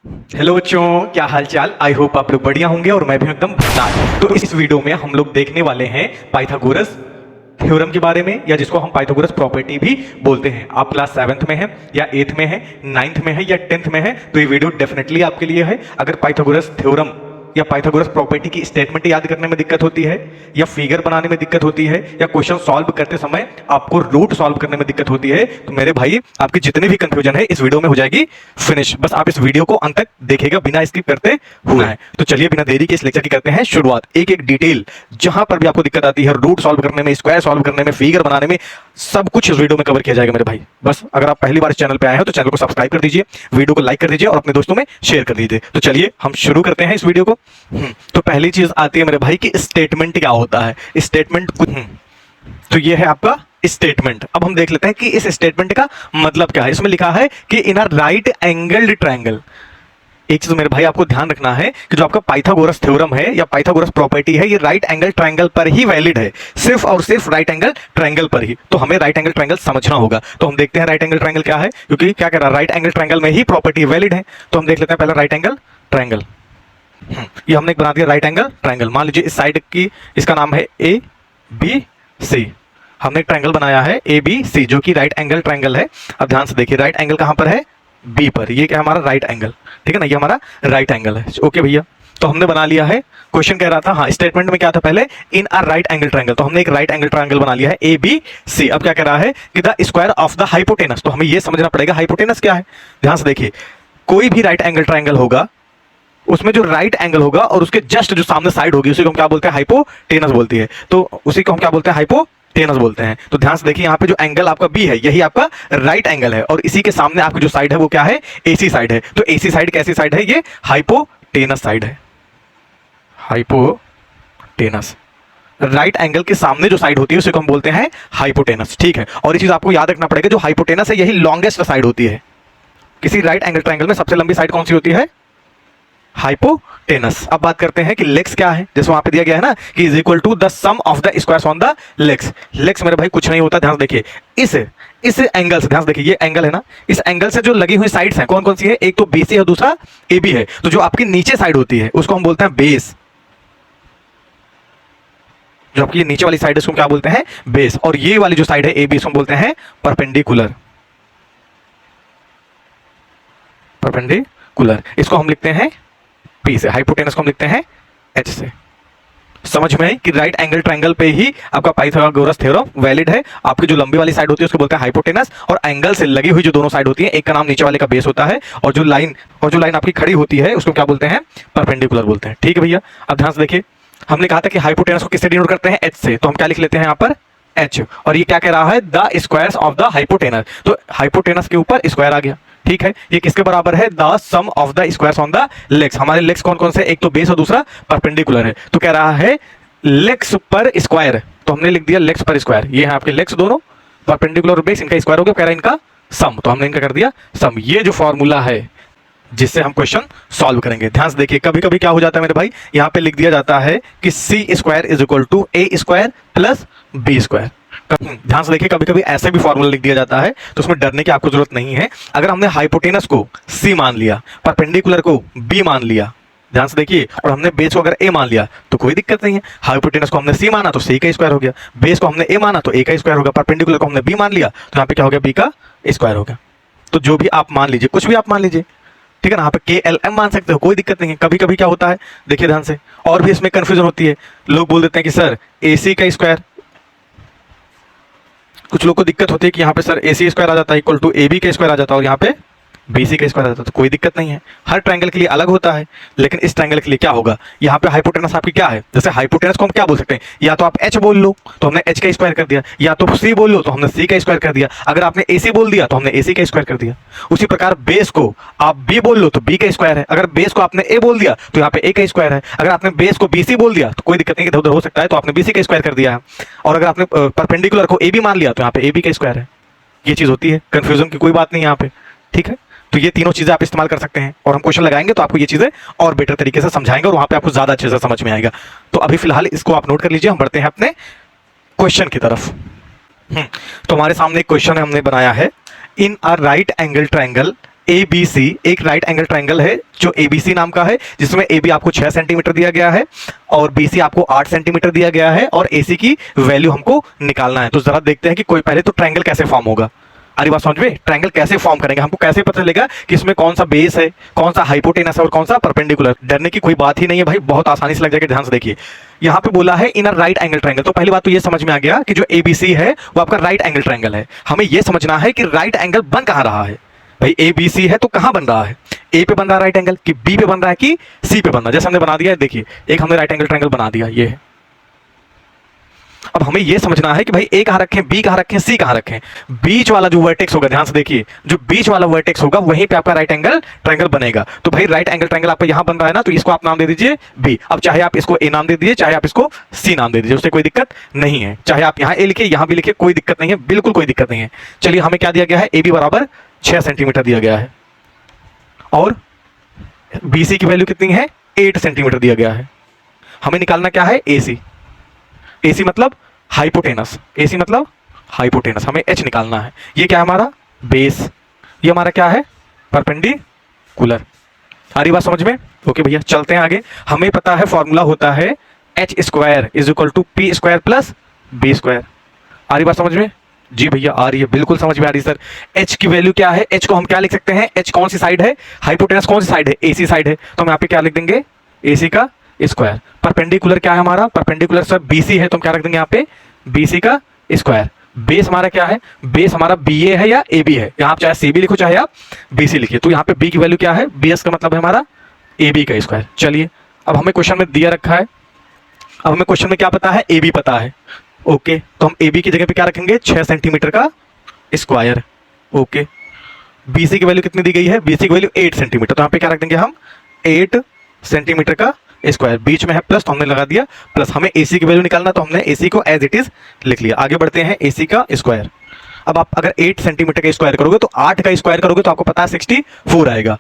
Hello बच्चों, क्या हाल चाल। आई होप आप लोग बढ़िया होंगे और मैं भी एकदम बिंदास। तो इस वीडियो में हम लोग देखने वाले हैं पाइथागोरस थ्योरम के बारे में, या जिसको हम पाइथागोरस प्रॉपर्टी भी बोलते हैं। आप क्लास 7th में है या 8th में है, 9th में है या 10th में है, तो ये वीडियो डेफिनेटली आपके लिए है। अगर पाइथागोरस थ्योरम या पाइथागोरस प्रॉपर्टी की स्टेटमेंट याद करने में दिक्कत होती है, या फिगर बनाने में दिक्कत होती है, या क्वेश्चन सॉल्व करते समय आपको रूट सॉल्व करने में दिक्कत होती है, तो मेरे भाई आपकी जितनी भी कंफ्यूजन है इस वीडियो में हो जाएगी फिनिश। बस आप इस वीडियो को अंत तक देखिएगा बिना स्किप करते हुए। तो चलिए बिना देरी के इस लेक्चर की करते हैं शुरुआत। एक एक डिटेल जहां पर भी आपको दिक्कत आती है, रूट सॉल्व करने में, स्क्वायर सॉल्व करने में, फिगर बनाने में, सब कुछ इस वीडियो में कवर किया जाएगा मेरे भाई। बस अगर आप पहली बार इस चैनल पे आए हो तो चैनल को सब्सक्राइब कर दीजिए, वीडियो को लाइक कर दीजिए और अपने दोस्तों में शेयर कर दीजिए। तो चलिए हम शुरू करते हैं इस वीडियो को। तो पहली चीज आती है मेरे भाई कि स्टेटमेंट क्या होता है। स्टेटमेंट कुछ तो ये है आपका स्टेटमेंट। अब हम देख लेते हैं कि इस स्टेटमेंट का मतलब क्या है। इसमें लिखा है कि इन अ राइट एंगल्ड ट्रायंगल। एक चीज मेरे भाई आपको ध्यान रखना है कि जो आपका पाइथागोरस थ्योरम है या पाइथागोरस प्रॉपर्टी है, ये राइट एंगल ट्रायंगल पर ही वैलिड है, सिर्फ और सिर्फ राइट एंगल ट्रायंगल पर ही। तो हमें राइट एंगल ट्रायंगल समझना होगा। तो हम देखते हैं राइट एंगल ट्रायंगल क्या है, क्योंकि क्या कह रहा है, राइट एंगल ट्रायंगल में ही प्रॉपर्टी वैलिड है। तो हम देख लेते हैं पहले राइट एंगल ट्रायंगल। ये हमने एक बना दिया राइट एंगल ट्रायंगल। मान लीजिए इस साइड की इसका नाम है ए बी सी। हमने एक ट्रायंगल बनाया है ए बी सी, जो कि राइट एंगल ट्रायंगल है। अब ध्यान से देखिए, राइट एंगल कहां पर है, बी पर। ये क्या हमारा राइट एंगल, ठीक है ना, ये हमारा राइट एंगल है। ओके भैया, तो हमने बना लिया है। क्वेश्चन कह रहा था, हाँ स्टेटमेंट में क्या था पहले, इन अ राइट एंगल ट्रायंगल। तो हमने एक राइट एंगल ट्रायंगल बना लिया है ए बी सी। अब क्या कह रहा है कि the square of the hypotenuse. तो हमें ये समझना पड़ेगा हाइपोटेनस क्या है। ध्यान से देखिए, कोई भी राइट एंगल ट्रायंगल होगा, उसमें जो राइट एंगल होगा और उसके जस्ट जो सामने साइड होगी, उसी को हम क्या बोलते हैं, हाइपोटेनस बोलती है। तो उसी को हम क्या बोलते हैं, हाइपोटेनस बोलते हैं। तो ध्यान से देखिए, यहाँ पे जो एंगल आपका बी है, यही आपका राइट एंगल है, और इसी के सामने आपकी जो साइड है वो क्या है, एसी साइड है। तो एसी साइड कैसी साइड है, ये हाइपोटेनस साइड है। हाइपोटेनस राइट एंगल के सामने जो साइड होती है उसे हम बोलते हैं हाइपोटेनस, ठीक है। और ये चीज आपको याद रखना पड़ेगा, जो हाइपोटेनस है यही लॉन्गेस्ट साइड होती है। किसी राइट एंगल ट्रायंगल में सबसे लंबी साइड कौन सी होती है, हाइपोटेनस। अब बात करते हैं कि लेग्स क्या है। जैसे वहां पे दिया गया है ना कि is equal to the sum of the squares on the legs. Legs मेरे भाई कुछ नहीं होता। ध्यान से देखिए, इस एंगल से, ध्यान से देखिए, ये एंगल है ना, इस एंगल से जो लगी हुई साइड्स हैं कौन कौन सी है, एक तो बीसी है, दूसरा एबी है। तो जो आपकी नीचे साइड होती है उसको हम बोलते हैं बेस। जो आपकी नीचे वाली साइड है उसको क्या बोलते हैं, बेस। और ये वाली जो साइड है एबी, इसको हम बोलते हैं परपेंडिकुलर। परपेंडिकुलर, इसको हम लिखते हैं पी से। हाइपोटेनस को हम लिखते हैं एच से। समझ में आई कि राइट एंगल ट्रायंगल पे ही आपका पाइथागोरस थ्योरम वैलिड है। आपकी जो लंबी वाली साइड होती है उसको बोलते हैं हाइपोटेनस, और एंगल से लगी हुई जो दोनों साइड होती है, एक का नाम नीचे वाले का बेस होता है, और जो लाइन आपकी खड़ी होती है उसको क्या बोलते हैं, परपेंडिकुलर बोलते हैं। ठीक है भैया, अब ध्यान से देखिए, हमने कहा था कि हाइपोटेनस को किससे डिनोट करते हैं, एच से। तो हम क्या लिख लेते हैं यहाँ पर, एच। और ये क्या कह रहा है, the squares of the hypotenuse. तो हाइपोटेनस के ऊपर स्क्वायर आ गया, ठीक है। ये किसके बराबर है, the sum of the squares on the legs. हमारे लेग्स कौन कौन से, एक तो बेस और दूसरा परपेंडिकुलर है। तो कह रहा है लेग्स पर स्क्वायर, तो हमने लिख दिया लेग्स पर स्क्वायर। ये है आपके लेग्स दोनों, परपेंडिकुलर और बेस, इनका स्क्वायर हो गया। कह रहा है इनका सम, तो हमने इनका कर दिया सम। ये जो फॉर्मूला है जिससे हम क्वेश्चन सॉल्व करेंगे। ध्यान से देखिए, कभी कभी क्या हो जाता है मेरे भाई, यहाँ पे लिख दिया जाता है कि c square is equal to a square plus b square. ध्यान से देखिए, कभी कभी ऐसे भी फॉर्मूला लिख दिया जाता है, तो उसमें डरने की आपको जरूरत नहीं है। अगर हमने हाइपोटेनस को सी मान लिया, परपेंडिकुलर को बी मान लिया, ध्यान से देखिए, और हमने बेस को अगर ए मान लिया तो कोई दिक्कत नहीं है। हाइपोटेनस को हमने सी माना तो सी का स्क्वायर हो गया, बेस को हमने ए माना तो ए का स्क्वायर होगा, परपेंडिकुलर को हमने बी मान लिया तो यहाँ पे क्या हो गया, बी का स्क्वायर हो गया। तो जो भी आप मान लीजिए, कुछ भी आप मान लीजिए, ठीक है ना। यहाँ पे के एल एम मान सकते हो, कोई दिक्कत नहीं है। कभी कभी क्या होता है, देखिए ध्यान से, और भी इसमें कंफ्यूजन होती है। लोग बोल देते हैं कि सर ए सी का स्क्वायर, कुछ लोग को दिक्कत होती है कि यहाँ पे सर ए सी स्क्वायर आ जाता है इक्वल टू ए बी का स्क्वायर आ जाता है, और यहाँ पे बीसी का स्क्वायर आ जाता है। तो कोई दिक्कत नहीं है, हर ट्रायंगल के लिए अलग होता है। लेकिन इस ट्रायंगल के लिए क्या होगा, यहाँ पे हाइपोटेनस आपकी क्या है, जैसे हाइपोटेनस को हम क्या बोल सकते हैं, या तो आप एच बोल लो तो हमने एच का स्क्वायर कर दिया, या तो सी बोल लो तो हमने सी का स्क्वायर कर दिया। अगर आपने ए सी बोल दिया तो हमने ए सी का स्क्वायर कर दिया। उसी प्रकार बेस को आप बी बोल लो तो बी का स्क्वायर है। अगर बेस को आपने ए बोल दिया तो यहाँ पे ए का स्क्वायर है। अगर आपने बेस को बी सी बोल दिया तो कोई दिक्कत नहीं, इधर उधर हो सकता है, तो आपने बी सी का स्क्वायर कर दिया है। और अगर आपने परपेंडिकुलर को ए बी मान लिया तो यहाँ पे ए बी का स्क्वायर है। ये चीज होती है, कंफ्यूजन की कोई बात नहीं यहाँ पे, ठीक है। तो ये तीनों चीजें आप इस्तेमाल कर सकते हैं, और हम क्वेश्चन लगाएंगे तो आपको ये चीजें और बेटर तरीके से समझाएंगे, और वहां पे आपको ज्यादा अच्छे से समझ में आएगा। तो अभी फिलहाल इसको आप नोट कर लीजिए, हम बढ़ते हैं अपने क्वेश्चन की तरफ। तो हमारे सामने एक क्वेश्चन है, हमने बनाया है, in a right angle triangle A B C एक राइट एंगल ट्रायंगल है जो ए बी सी नाम का है, जिसमें ए बी आपको 6 सेंटीमीटर दिया गया है और बी सी आपको 8 सेंटीमीटर दिया गया है और ए सी की वैल्यू हमको निकालना है। तो जरा देखते हैं कि कोई पहले तो ट्रायंगल कैसे फॉर्म होगा। अरे बात समझ में, ट्रायंगल कैसे फॉर्म करेंगे, हमको कैसे पता चलेगा कि इसमें कौन सा बेस है, कौन सा हाइपोटेनस है और कौन सा परपेंडिकुलर। डरने की कोई बात ही नहीं है भाई, बहुत आसानी से लग जाएगा। ध्यान से देखिए, यहाँ पे बोला है in a right angle triangle, तो पहली बात तो ये समझ में आ गया कि जो एबीसी है वो आपका राइट एंगल ट्रायंगल है। हमें ये समझना है कि राइट एंगल बन कहाँ रहा है। भाई एबीसी है तो कहाँ बन रहा है, ए पे बन रहा है राइट एंगल, कि बी पे बन रहा है कि सी पे बन रहा है। जैसे हमने बना दिया है, देखिए एक हमने राइट एंगल ट्रायंगल बना दिया, ये है। अब हमें यह समझना है कि भाई ए कहां रखें, बी कहां रखें, सी कहां रखें। बीच वाला जो वर्टेक्स होगा, ध्यान से देखिए, जो बीच वाला वर्टेक्स होगा वहीं पे आपका राइट एंगल ट्रायंगल बनेगा। तो भाई राइट एंगल ट्रायंगल आपका यहां बन रहा है ना, तो इसको आप नाम दे दीजिए बी। अब चाहे आप इसको ए नाम दे दीजिए, चाहे आप इसको सी नाम दे दीजिए, उससे कोई दिक्कत नहीं है। चाहे आप यहां ए लिखिए, यहां भी लिखिए, कोई दिक्कत नहीं है, बिल्कुल कोई दिक्कत नहीं है। चलिए, हमें क्या दिया गया है, ए बी बराबर 6 सेंटीमीटर दिया गया है और बी सी की वैल्यू कितनी है, 8 सेंटीमीटर दिया गया है। हमें निकालना क्या है, ए सी। ए सी मतलब हाइपोटेनस, एसी मतलब हाइपोटेनस, हमें एच निकालना है। ये क्या है हमारा बेस, ये हमारा क्या है परपेंडिकुलर। आ रही बात समझ में? ओके भैया, चलते हैं आगे। हमें पता है फॉर्मूला होता है h square is equal to p square plus b square. आ रही बात समझ में? जी भैया आ रही है, बिल्कुल समझ में आ रही है सर। एच की वैल्यू क्या है, एच को हम क्या लिख सकते हैं, एच कौन सी साइड है, हाइपोटेनस कौन सी साइड है, एसी साइड है, तो हम यहाँ पे क्या लिख देंगे, एसी का स्क्वायर। परपेंडिकुलर क्या है हमारा, परपेंडिकुलर सर बीसी है, तो हम क्या रख देंगे यहाँ पे, बीसी का स्क्वायर। बेस हमारा क्या है, बेस हमारा बी ए है या ए बी है, यहाँ आप चाहे सी बी लिखो चाहे आप बी सी लिखिए। तो यहाँ पे बी की वैल्यू क्या है, बी एस का मतलब है हमारा ए बी का स्क्वायर। चलिए, अब हमें क्वेश्चन में दिया रखा है, अब हमें क्वेश्चन में क्या पता है, ए बी पता है। ओके, तो हम ए बी की जगह पे क्या रखेंगे, 6 सेंटीमीटर का स्क्वायर। ओके, बी सी की वैल्यू कितनी दी गई है, बी सी की वैल्यू 8 सेंटीमीटर, तो यहाँ पे क्या रख देंगे हम 8 सेंटीमीटर का स्क्वायर। बीच में है प्लस तो हमने लगा दिया प्लस। हमें एसी की वैल्यू निकालना, तो हमने एसी को एज इट इज लिख लिया। आगे बढ़ते हैं, एसी का स्क्वायर। अब आप अगर 8 सेंटीमीटर का स्क्वायर करोगे तो 8 का स्क्वायर करोगे तो आपको पता है 64 आएगा।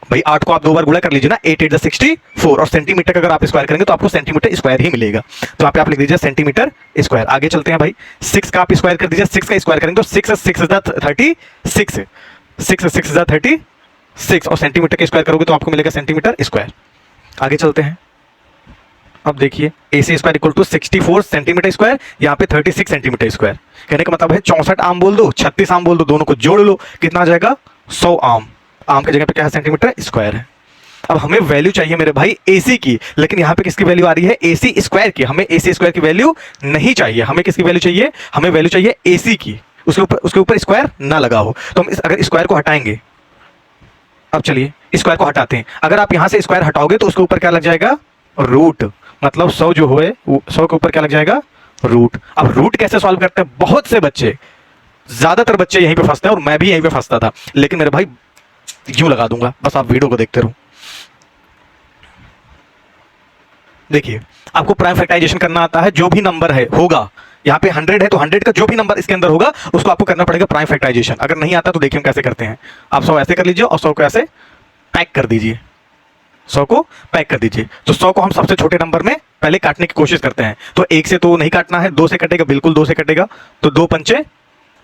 भाई 8 को आप 2 बार गुणा कर लीजिए ना, 8 8 64, और सेंटीमीटर का अगर आप स्क्वायर करेंगे तो आपको सेंटीमीटर स्क्वायर ही मिलेगा। तो यहाँ पे आप लिख दीजिए सेंटीमीटर स्क्वायर। आगे चलते हैं भाई, 6 का आप स्क्वायर कर दीजिए, 6 का स्क्वायर करेंगे तो 6 6 इज 36, 6 6 इज 36, और सेंटीमीटर का स्क्वायर करोगे तो आपको मिलेगा सेंटीमीटर स्क्वायर। आगे चलते हैं, अब देखिए A C square equal to 64 centimetre square, यहाँ पे 36 सेंटीमीटर स्क्वायर। कहने का मतलब है 64 आम बोल दो, 36 आम बोल दो, दोनों को जोड़ लो, कितना आ जाएगा 100 आम। आम की जगह पे क्या है, सेंटीमीटर स्क्वायर है। अब हमें वैल्यू चाहिए मेरे भाई एसी की, लेकिन यहाँ पे किसकी वैल्यू आ रही है, एसी स्क्वायर की। हमें एसी स्क्वायर की वैल्यू नहीं चाहिए, हमें किसकी वैल्यू चाहिए, हमें वैल्यू चाहिए एसी की, उसके ऊपर स्क्वायर ना लगा हो। तो हम अगर स्क्वायर को हटाएंगे, अब चलिए स्क्वायर को हटाते हैं। अगर आप यहाँ से स्क्वायर हटाओगे तो उसके ऊपर क्या लग जाएगा, रूट, मतलब 100 जो है 100 के ऊपर क्या लग जाएगा, रूट। अब रूट कैसे सॉल्व करते हैं, बहुत से बच्चे, ज्यादातर बच्चे यहीं पे फंसते हैं और मैं भी यहीं पे फंसता था, लेकिन मेरे भाई यूं लगा दूंगा, बस आप वीडियो को देखते रहो। देखिए, आपको प्राइम फैक्टराइजेशन करना आता है, जो भी नंबर है होगा, यहाँ पे 100 है तो 100 का जो भी नंबर इसके अंदर होगा उसको आपको करना पड़ेगा प्राइम फैक्टराइजेशन। अगर नहीं आता तो देखिए हम कैसे करते हैं। आप 100 ऐसे कर लीजिए और 100 को ऐसे पैक कर दीजिए, 100 को पैक कर दीजिए। तो 100 को हम सबसे छोटे नंबर में पहले काटने की कोशिश करते हैं। तो 1 से तो नहीं काटना है, 2 से कटेगा, बिल्कुल 2 से कटेगा। तो 2 पंचे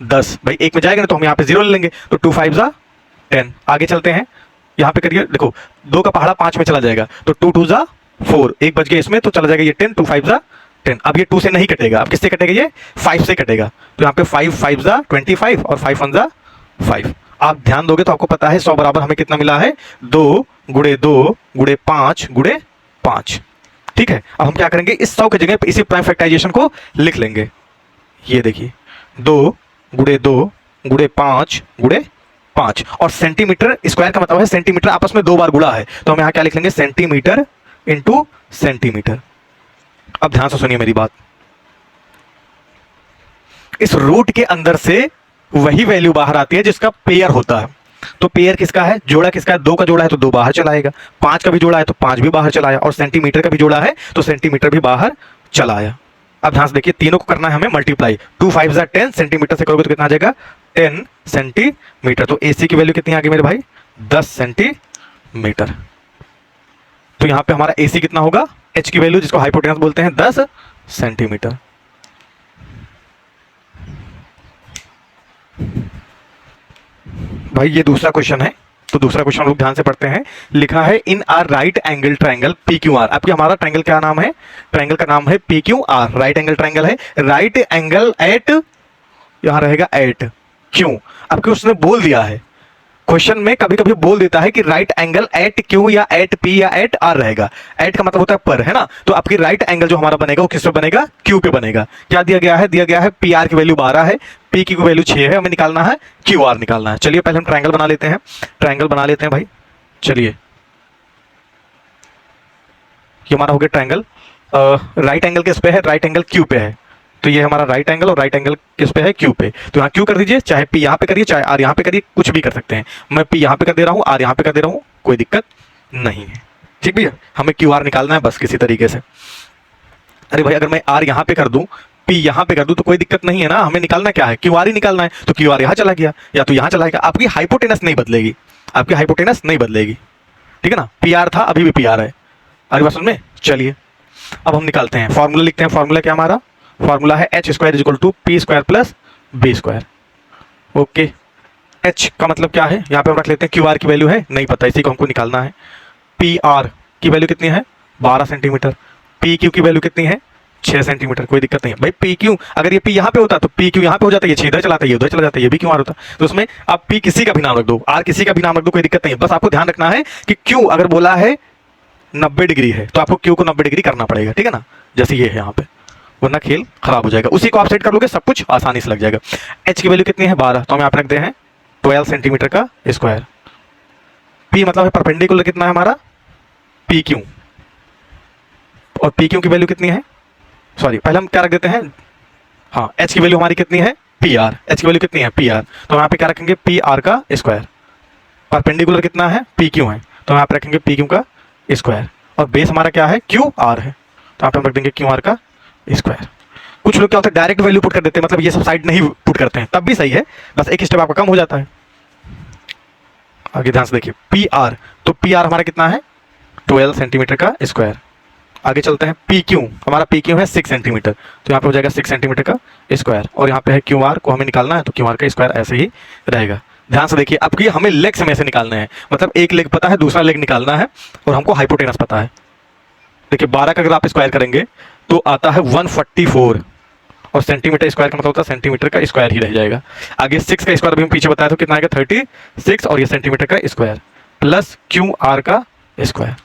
10, भाई 1 में जाएगा ना तो हम यहाँ पे 0 ले लेंगे, तो 2 5 जा 10। आगे चलते हैं, यहाँ पे करिए, देखो 2 का पहाड़ा 5 में चला जाएगा, तो 2 2 जा 4, 1 बच गया इसमें, तो चला जाएगा ये 10, 2 5 जा 10। अब ये 2 से नहीं कटेगा, अब किससे कटेगा, ये 5 से कटेगा। तो यहाँ पे 5 5 जा 25 और 5 1 जा 5। आप ध्यान दोगे तो आपको पता है 100 बराबर हमें कितना मिला है, 2 गुणे 2 गुणे 5 गुणे 5। ठीक है, अब हम क्या करेंगे, इस 100 की जगह पे इसी प्राइम फैक्टराइजेशन को लिख लेंगे। ये देखिए 2 गुणे 2 गुणे 5 गुणे 5, और सेंटीमीटर स्क्वायर का मतलब है सेंटीमीटर आपस में 2 बार गुणा है, तो हम यहाँ क्या लिख लेंगे, सेंटीमीटर इंटू सेंटीमीटर। अब ध्यान से सुनिए मेरी बात, इस रूट के अंदर से वही वैल्यू बाहर आती है जिसका पेयर होता है। तो पेयर किसका है, जोड़ा किसका है, 2 का जोड़ा है तो 2 बाहर चला आएगा, 5 का भी जोड़ा है तो 5 भी बाहर चला आया, और सेंटीमीटर का भी जोड़ा है तो सेंटीमीटर भी बाहर चला आया। अब ध्यान से देखिए, तीनों को करना है हमें मल्टीप्लाई, 2 5 जा 10, सेंटीमीटर से करोगे तो कितना आ जाएगा 10 सेंटीमीटर। तो एसी की वैल्यू कितनी आ गई मेरे भाई, 10 सेंटीमीटर। तो यहां पे हमारा एसी कितना होगा, एच की वैल्यू जिसको हाइपोटेनस बोलते हैं 10 सेंटीमीटर। भाई ये दूसरा क्वेश्चन है, तो दूसरा क्वेश्चन हम लोग ध्यान से पढ़ते हैं। लिखा है इन are right angle triangle P Q R. आपके हमारा ट्रायंगल क्या नाम है? ट्रायंगल का नाम है P Q R, right angle triangle है। राइट एंगल एट, यहां रहेगा एट क्यों, आपके उसने बोल दिया है क्वेश्चन में, कभी कभी बोल देता है कि राइट एंगल एट क्यू या एट पी या एट आर रहेगा। एट का मतलब होता है पर, है ना। तो आपकी राइट एंगल जो हमारा बनेगा वो किस पे बनेगा? क्यू पे बनेगा। क्या दिया गया है? दिया गया है पी आर की वैल्यू 12 है, पी की वैल्यू 6 है, हमें निकालना है क्यू आर निकालना है। चलिए पहले हम ट्रायंगल बना लेते हैं, ट्रायंगल बना लेते हैं भाई। चलिए ये हमारा हो गया ट्रायंगल। राइट एंगल किस पे है? राइट एंगल क्यू पे है। तो ये हमारा राइट एंगल, और राइट एंगल किस पे है? क्यू पे। तो यहाँ क्यू कर दीजिए, चाहे पी यहाँ पे करिए, चाहे आर यहाँ पे करिए, कुछ भी कर सकते हैं। मैं पी यहाँ पे कर दे रहा हूँ, आर यहाँ पे कर दे रहा हूँ, कोई दिक्कत नहीं है। ठीक भैया, हमें क्यू आर निकालना है बस किसी तरीके से। अरे भाई अगर मैं आर यहाँ पे कर दूं, पी यहाँ पे कर दूं तो कोई दिक्कत नहीं है ना। हमें निकालना क्या है? क्यू आर ही निकालना है। तो क्यू आर यहाँ चला गया या तो यहाँ चला गया, आपकी हाइपोटेनस नहीं बदलेगी, आपकी हाइपोटेनस नहीं बदलेगी। ठीक है ना, पी आर था अभी भी पी आर है। अगली बात सुन में, चलिए अब हम निकालते हैं, फॉर्मूला लिखते हैं। फॉर्मूला क्या हमारा? फॉर्मूला है h square equal to p square plus b square. Okay, h का मतलब क्या है? यहाँ पे हम रख लेते हैं क्यू आर की वैल्यू है नहीं पता, इसी को हमको निकालना है। पी आर की वैल्यू कितनी है? 12 सेंटीमीटर। पी क्यू की वैल्यू कितनी है? 6 सेंटीमीटर। कोई दिक्कत नहीं है भाई। पी क्यू अगर ये पी यहाँ पे होता तो पी क्यू यहाँ पे हो जाता, ये 6 इधर चलाता, ये उधर चला जाता, ये भी क्यू आर होता। तो उसमें आप पी किसी का भी नाम रख दो, आर किसी का भी नाम रख दो, कोई दिक्कत नहीं है। बस आपको ध्यान रखना है कि क्यू अगर बोला है 90 डिग्री है तो आपको क्यू को 90 डिग्री करना पड़ेगा। ठीक है ना, जैसे ये है यहाँ पे, वरना खेल खराब हो जाएगा। उसी को आप सेट कर लोगे, सब कुछ आसानी से लग जाएगा। एच की वैल्यू कितनी है? 12, तो हम यहाँ पे रखते हैं 12 सेंटीमीटर का स्क्वायर। पी मतलब है परपेंडिकुलर कितना है हमारा? P Q. और पी क्यू की वैल्यू कितनी है? सॉरी पहले हम क्या रख देते हैं, हाँ एच की वैल्यू हमारी कितनी है? P R. एच की वैल्यू कितनी है? P R. तो हम यहाँ पे क्या रखेंगे? पी आर का स्क्वायर। परपेंडिकुलर कितना है? पी क्यू है, तो हम यहाँ पे रखेंगे पी क्यू का स्क्वायर। और बेस हमारा क्या है? क्यू आर है, तो यहाँ पे हम रख देंगे क्यू आर का स्क्वायर। कुछ लोग क्या होता है डायरेक्ट वैल्यू पुट कर देते हैं, मतलब ये सब साइड नहीं पुट करते हैं, तब भी सही है, बस एक स्टेप आपका कम हो जाता है। आगे ध्यान से देखिए, पी आर, तो पी आर हमारा कितना है? 12 सेंटीमीटर का स्क्वायर। आगे चलते हैं, पी क्यू, हमारा पी क्यू है 6 सेंटीमीटर, तो यहाँ पे हो जाएगा 6 सेंटीमीटर का स्क्वायर। और यहाँ पे है क्यू आर को हमें निकालना है, तो क्यू आर का स्क्वायर ऐसे ही रहेगा। ध्यान से देखिए, अब ये हमें लेग्स में से निकालने हैं, मतलब एक लेग पता है, दूसरा लेग निकालना है, और हमको हाइपोटेनस पता है। देखिए 12 का अगर आप स्क्वायर करेंगे तो आता है 144, और सेंटीमीटर स्क्वायर का मतलब होता है सेंटीमीटर का स्क्वायर ही रह जाएगा। आगे 6 का स्क्वायर भी हम पीछे बताया तो कितना आएगा? 36, और ये सेंटीमीटर का स्क्वायर प्लस क्यू आर का स्क्वायर।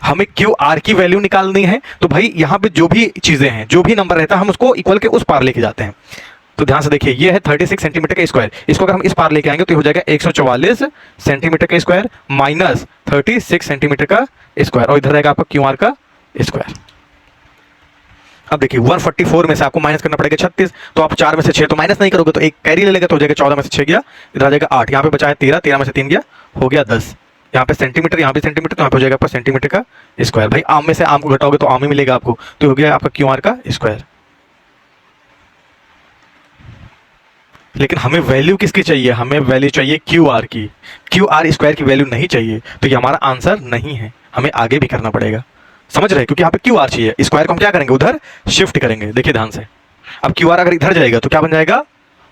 हमें क्यू आर की वैल्यू निकालनी है, तो भाई यहाँ पे जो भी चीजें हैं, जो भी नंबर रहता है, हम उसको इक्वल के उस पार लेके जाते हैं। तो ध्यान से देखिए, ये है 36 सेंटीमीटर का स्क्वायर, इसको अगर हम इस पार लेके आएंगे तो हो जाएगा 144 सेंटीमीटर का स्क्वायर माइनस 36 सेंटीमीटर का स्क्वायर, और इधर रहेगा आपका क्यू आर का स्क्वायर। अब देखिए 144 में से आपको माइनस करना पड़ेगा 36, तो आप 4 में से 6 तो माइनस नहीं करोगे, तो एक कैरी ले लेगा, तो हो जाएगा 14 में से 6 गया, इधर आ जाएगा 8, यहाँ पे बचा है 13, 13 में से 3 गया, हो गया 10। यहाँ पे सेंटीमीटर, यहाँ पे सेंटीमीटर, तो यहाँ पे हो जाएगा आपका सेंटीमीटर का स्क्वायर। भाई आम में से आम को घटाओगे तो आम ही मिलेगा आपको, तो हो गया आपका क्यू आर का स्क्वायर। लेकिन हमें वैल्यू किसकी चाहिए? हमें वैल्यू चाहिए क्यू आर की, क्यू आर स्क्वायर की वैल्यू नहीं चाहिए, तो ये हमारा आंसर नहीं है, हमें आगे भी करना पड़ेगा। समझ रहे? क्योंकि यहाँ पे क्यू आर चाहिए, स्क्वायर को हम क्या करेंगे? उधर शिफ्ट करेंगे। देखिए ध्यान से, अब क्यू आर अगर इधर जाएगा तो क्या बन जाएगा?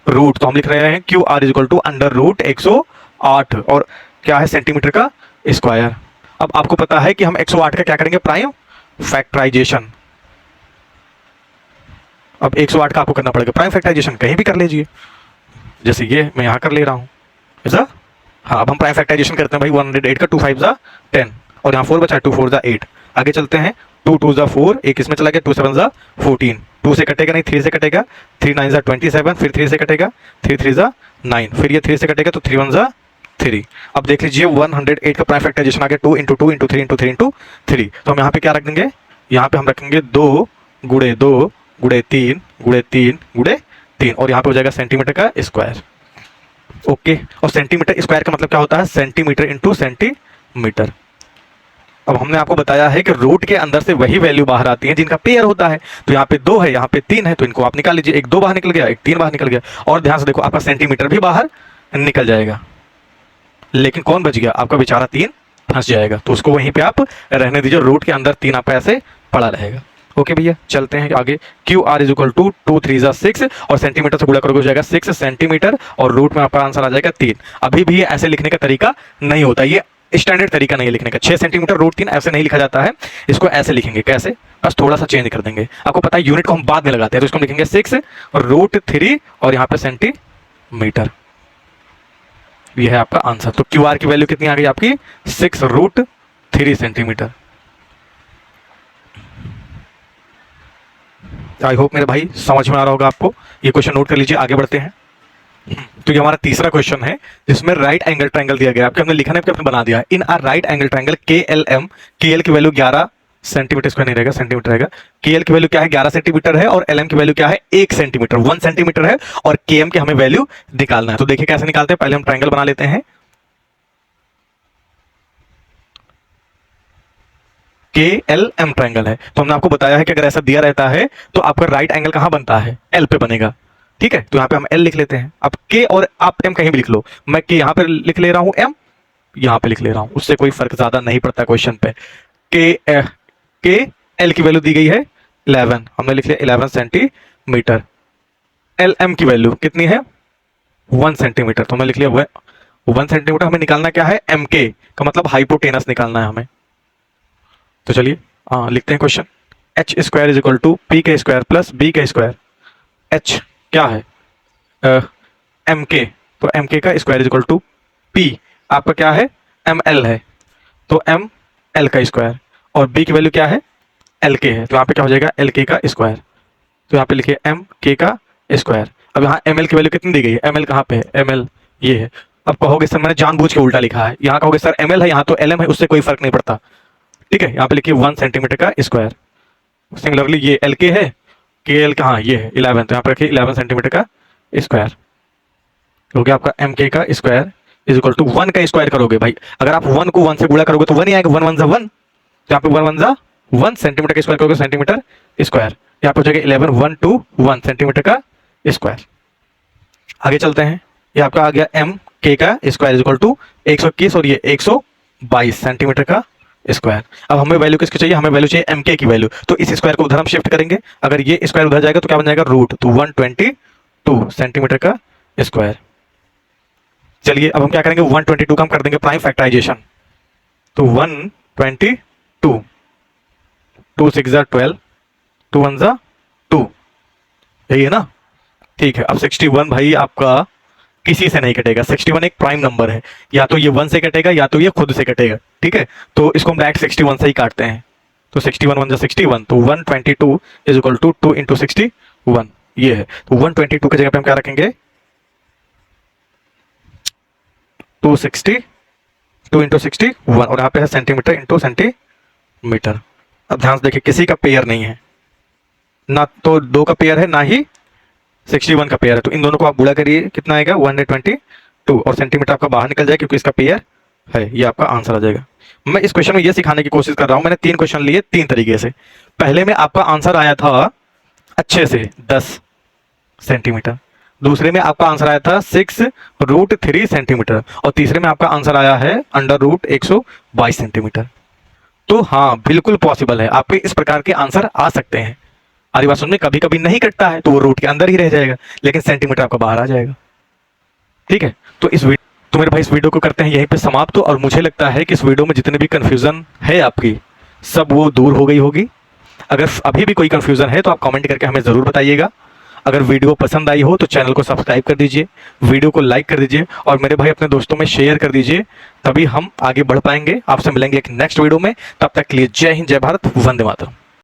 रूट, तो हम लिख रहे हैं q r equal to under root 108, और क्या है? सेंटीमीटर का स्क्वायर। अब आपको पता है कि हम 108 का क्या करेंगे? Prime factorization. अब 108 का आपको करना पड़ेगा प्राइम फैक्टराइजेशन, कहीं भी कर लीजिए, जैसे ये मैं यहाँ कर ले रहा हूँ ऐसा। हाँ, अब हम प्राइम फैक्टराइजेशन करते हैं भाई। 108 का 2 5 जा 10, और यहाँ 4 बचा है, 2 4 जा 8। आगे चलते हैं, 2 2 जा 4, एक इसमें चला गया, 2 7 जा 14, 2 से कटेगा नहीं, 3 से कटेगा, 3 9 जा 27, फिर 3 से कटेगा, 3 3 जा 9, फिर ये 3 से कटेगा तो 3 1 जा 3। अब देख लीजिए 108 का प्राइम फैक्टराइजेशन आ गया 2 × 2 × 3 × 3 × 3। तो हम यहाँ पे क्या रख देंगे? यहाँ पे हम रखेंगे 2 × 2 × 3 × 3 × 3, और यहाँ पे हो जाएगा सेंटीमीटर का स्क्वायर। ओके, और सेंटीमीटर स्क्वायर का मतलब क्या होता है? Centimetre into centimetre. अब हमने आपको बताया है कि रूट के अंदर से वही वैल्यू बाहर आती है जिनका पेयर होता है। तो यहाँ पे 2 है, यहाँ पे 3 है, तो इनको आप निकाल लीजिए। एक 2 बाहर निकल गया, एक 3 बाहर निकल गया, और ध्यान से देखो आपका सेंटीमीटर भी बाहर निकल जाएगा, लेकिन कौन बच गया? आपका बेचारा 3 फंस जाएगा, तो उसको वहीं पे आप रहने दीजिए। रूट के अंदर 3 आपका ऐसे पड़ा रहेगा। ओके भैया, चलते हैं आगे। Q r is equal to 2×3 = 6 और सेंटीमीटर से गुणा करोगे हो जाएगा 6 सेंटीमीटर और रूट में आपका आंसर आ जाएगा 3। अभी भी ये ऐसे लिखने का तरीका नहीं होता, ये स्टैंडर्ड तरीका नहीं है लिखने का। 6 सेंटीमीटर रूट 3 ऐसे नहीं लिखा जाता है, इसको ऐसे लिखेंगे। कैसे? बस थोड़ा सा चेंज कर देंगे। आपको पता है यूनिट को हम बाद में लगाते हैं, तो इसको हम लिखेंगे 6 और √3 और यहाँ पे सेंटीमीटर। ये है आपका आंसर। तो क्यू आर की वैल्यू कितनी आ गई आपकी? 6√3 सेंटीमीटर। आई होप मेरे भाई समझ में आ रहा होगा आपको। ये क्वेश्चन नोट कर लीजिए, आगे बढ़ते हैं। तो ये हमारा तीसरा क्वेश्चन है जिसमें राइट एंगल ट्रायंगल दिया गया है। आपके हमने लिखा है, आपने बना दिया। इन are right angle triangle KLM, KL की वैल्यू 11 सेंटीमीटर, इसका नहीं रहेगा सेंटीमीटर रहेगा। KL की वैल्यू क्या है? 11 सेंटीमीटर है और LM की वैल्यू क्या है? 1 सेंटीमीटर, 1 सेंटीमीटर है और KM की हमें वैल्यू निकालना है। तो देखिए कैसे निकालते हैं। पहले हम ट्रायंगल बना लेते हैं। KLM ट्रायंगल है, तो हमने आपको बताया है कि अगर ऐसा दिया रहता है तो आपका राइट एंगल कहां बनता है? L पे बनेगा। ठीक है, तो यहाँ पे हम L लिख लेते हैं। अब K और आप M कहीं भी लिख लो, मैं K यहाँ पे लिख ले रहा हूँ, M यहाँ पे लिख ले रहा हूँ, उससे कोई फर्क ज्यादा नहीं पड़ता क्वेश्चन पे। K L की वैल्यू दी गई है 11, हमने लिख लिया 11 सेंटीमीटर। LM की वैल्यू कितनी है? 1 सेंटीमीटर, तो हमने लिख लिया 1 सेंटीमीटर। हमें निकालना क्या है? MK का मतलब हाइपोटेनस निकालना है हमें। तो चलिए लिखते हैं question. h² is equal to PK² plus BK²। h क्या है? MK, तो MK का square is equal to P आपका क्या है? ML है, तो ML का स्क्वायर और B की वैल्यू क्या है? LK है, तो यहाँ पे क्या हो जाएगा? LK का स्क्वायर। तो यहाँ पे लिखिए MK का स्क्वायर। अब यहाँ ML की वैल्यू कितनी दी गई है? ML कहाँ पे है? ML ये है। अब कहोगे सर मैंने जानबूझ के उल्टा लिखा है, यहाँ कहोगे सर ML है, यहाँ तो LM है, उससे कोई फर्क नहीं पड़ता। ठीक है, यहाँ पे लिखिए 1 सेंटीमीटर का स्क्वायर। सिमिलरली ये LK है, KL कहाँ? ये है 11, तो यहाँ पे रखिए 11 सेंटीमीटर का स्क्वायर। हो गया आपका MK का स्क्वायर इज इक्वल टू 1 का स्क्वायर करोगे भाई, अगर आप 1 को 1 से गुणा करोगे तो 1 ही आएगा। 1 1 ज़ा 1, तो यहाँ पे 1 1 ज़ा 1 सेंटीमीटर का स्क्वायर करोगे सेंटीमीटर स्क्वायर, यहाँ पे हो जाएगा 11 1 2 1 सेंटीमीटर का स्क्वायर। आगे चलते हैं। ये आपका आ गया MK का स्क्वायर इज इक्वल टू 121 और ये 122 सेंटीमीटर का स्क्वायर। अब हमें वैल्यू किसकी चाहिए? हमें वैल्यू चाहिए MK की वैल्यू, तो इस स्क्वायर को उधर हम शिफ्ट करेंगे। अगर ये स्क्वायर उधर जाएगा तो क्या बन जाएगा? रूट, तो 122 सेंटीमीटर का स्क्वायर। चलिए अब हम क्या करेंगे? 122 का हम कर देंगे प्राइम फैक्टराइजेशन, तो 122, 2 6 ज़ा 12, 2 1 ज़ा 2, यही है ना? ठीक है। अब 61 भाई आपका किसी से नहीं कटेगा। 61 एक प्राइम नंबर है, या तो ये 1 से कटेगा या तो ये खुद से कटेगा। ठीक है, तो इसको हम डायरेक्ट 61 से ही काटते हैं। तो 61 1 ज़ा 61, तो 122 इज इक्वल टू 2 × 61, ये है। तो 122 की जगह पे हम क्या रखेंगे? 260, 2 × 61 और यहाँ पे है सेंटीमीटर इंटू सेंटीमीटर। अब ध्यान से देखिए, किसी का पेयर नहीं है, ना तो 2 का पेयर है ना ही 61 का पेयर है, तो इन दोनों को आप गुणा करिए, कितना आएगा? 122 और सेंटीमीटर आपका बाहर निकल जाए क्योंकि इसका पेयर है, ये आपका आंसर आ जाएगा। मैं इस क्वेश्चन में ये सिखाने की कोशिश कर रहा हूं, मैंने 3 क्वेश्चन लिए 3 तरीके से। पहले में आपका आंसर आया था अच्छे से 10 सेंटीमीटर, दूसरे में आपका आंसर आया था 6√3 सेंटीमीटर और तीसरे में आपका आंसर आया है √122 सेंटीमीटर। तो हाँ, बिल्कुल पॉसिबल है, आपके इस प्रकार के आंसर आ सकते हैं। आधी बात समझ में, कभी कभी नहीं कटता है तो वो रूट के अंदर ही रह जाएगा, लेकिन सेंटीमीटर आपका बाहर आ जाएगा। ठीक है, तो मेरे भाई इस वीडियो को करते हैं यहीं पे समाप्त। और मुझे लगता है कि इस वीडियो में जितने भी कंफ्यूजन है आपकी, सब वो दूर हो गई होगी। अगर अभी भी कोई कंफ्यूजन है तो आप कमेंट करके हमें ज़रूर बताइएगा। अगर वीडियो पसंद आई हो तो चैनल को सब्सक्राइब कर दीजिए, वीडियो को लाइक कर दीजिए और मेरे भाई अपने दोस्तों में शेयर कर दीजिए, तभी हम आगे बढ़ पाएंगे। आपसे मिलेंगे एक नेक्स्ट वीडियो में, तब तक के लिए जय हिंद, जय भारत, वंदे मातरम।